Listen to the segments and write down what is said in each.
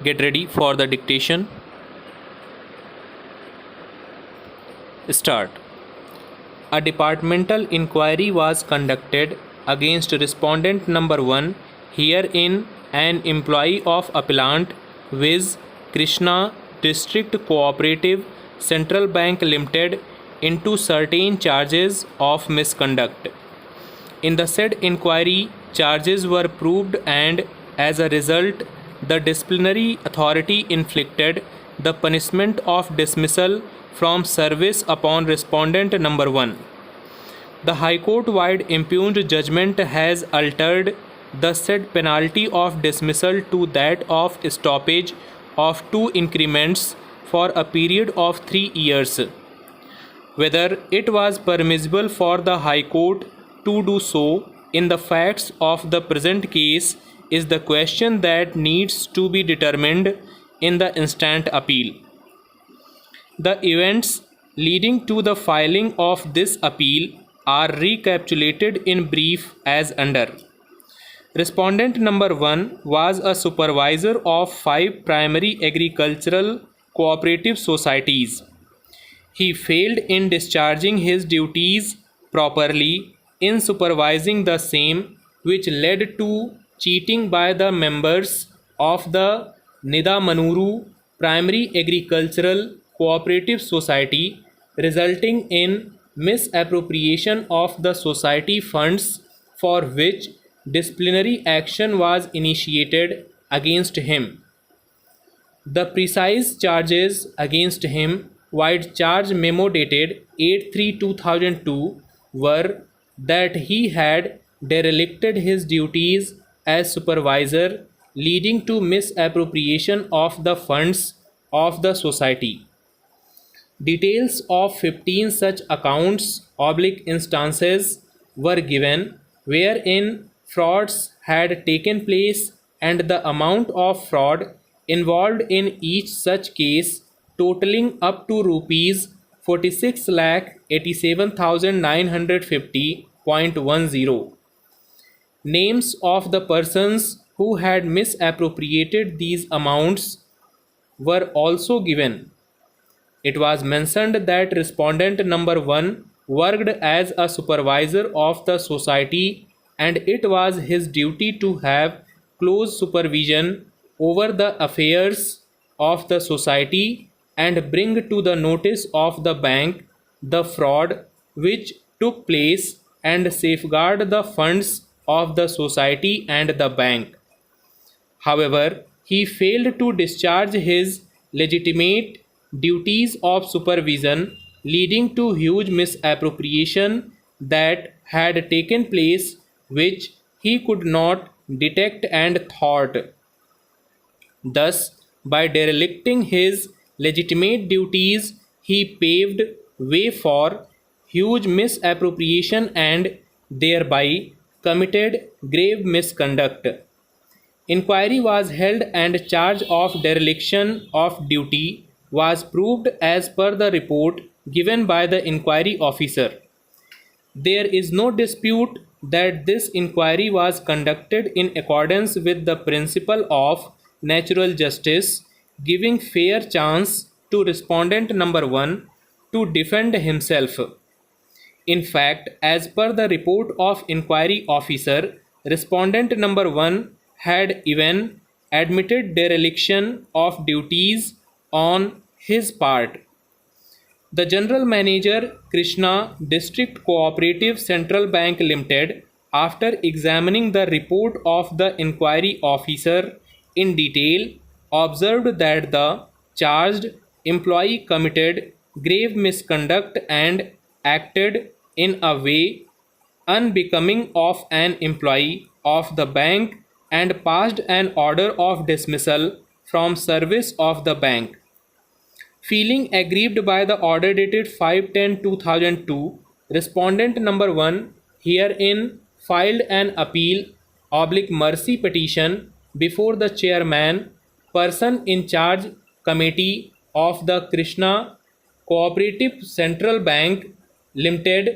Get ready for the dictation. Start. A departmental inquiry was conducted against respondent number 1, herein an employee of Appellant Viz. Krishna District Cooperative Central Bank Limited into certain charges of misconduct. In the said inquiry, charges were proved and as a result, the disciplinary authority inflicted the punishment of dismissal from service upon respondent number 1. The High Court wide impugned judgment has altered the said penalty of dismissal to that of stoppage of 2 increments for a period of 3 years. Whether it was permissible for the High Court to do so in the facts of the present case is the question that needs to be determined in the instant appeal. The events leading to the filing of this appeal are recapitulated in brief as under. Respondent number 1 was a supervisor of 5 primary agricultural cooperative societies. He failed in discharging his duties properly in supervising the same, which led to cheating by the members of the Nidamanuru Primary Agricultural Cooperative Society, resulting in misappropriation of the society funds, for which disciplinary action was initiated against him. The precise charges against him, wide charge memo dated 8/3/2002, were that he had derelicted his duties as supervisor, leading to misappropriation of the funds of the society. Details of 15 such accounts/instances were given wherein frauds had taken place, and the amount of fraud involved in each such case totaling up to rupees 46,87,950.10. Names of the persons who had misappropriated these amounts were also given. It was mentioned that respondent number 1 worked as a supervisor of the society, and it was his duty to have close supervision over the affairs of the society and bring to the notice of the bank the fraud which took place and safeguard the funds of the society and the bank. However, he failed to discharge his legitimate duties of supervision, leading to huge misappropriation that had taken place, which he could not detect and thwart. Thus, by derelicting his legitimate duties, he paved way for huge misappropriation and thereby committed grave misconduct. Inquiry was held and charge of dereliction of duty was proved as per the report given by the inquiry officer. There is no dispute that this inquiry was conducted in accordance with the principle of natural justice, giving fair chance to respondent number 1 to defend himself. In fact, as per the report of inquiry officer, respondent number 1 had even admitted dereliction of duties on his part. The General Manager, Krishna District Cooperative Central Bank Limited, after examining the report of the inquiry officer in detail, observed that the charged employee committed grave misconduct and acted in a way unbecoming of an employee of the bank and passed an order of dismissal from service of the bank. Feeling aggrieved by the order dated 5/10/2002, respondent number 1 herein filed an appeal/mercy petition before the chairman, person in charge committee of the Krishna Cooperative Central Bank Limited,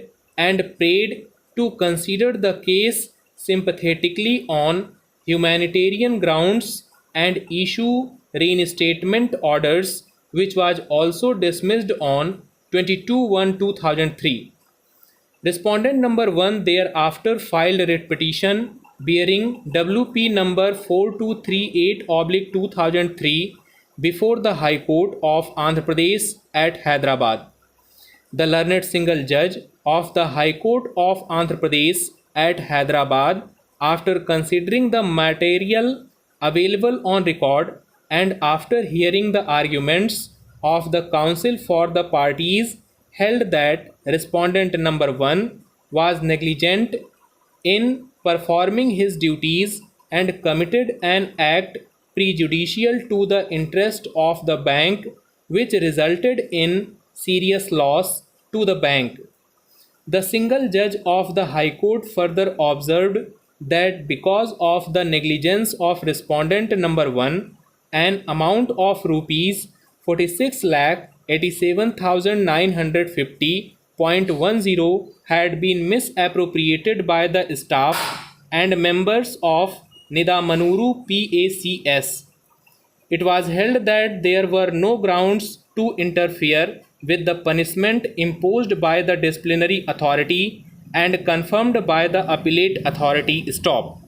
and prayed to consider the case sympathetically on humanitarian grounds and issue reinstatement orders, which was also dismissed on 22/1/2003. Respondent number 1 thereafter filed a writ petition bearing WP number 4238/2003 before the High Court of Andhra Pradesh at Hyderabad. The learned single judge of the High Court of Andhra Pradesh at Hyderabad, after considering the material available on record and after hearing the arguments of the counsel for the parties, held that respondent number 1 was negligent in performing his duties and committed an act prejudicial to the interest of the bank, which resulted in serious loss to the bank. The single judge of the High Court further observed that because of the negligence of respondent number 1, an amount of rupees 46,87,950.10 had been misappropriated by the staff and members of Nidamanuru PACS. It was held that there were no grounds to interfere with the punishment imposed by the disciplinary authority and confirmed by the appellate authority. Stop.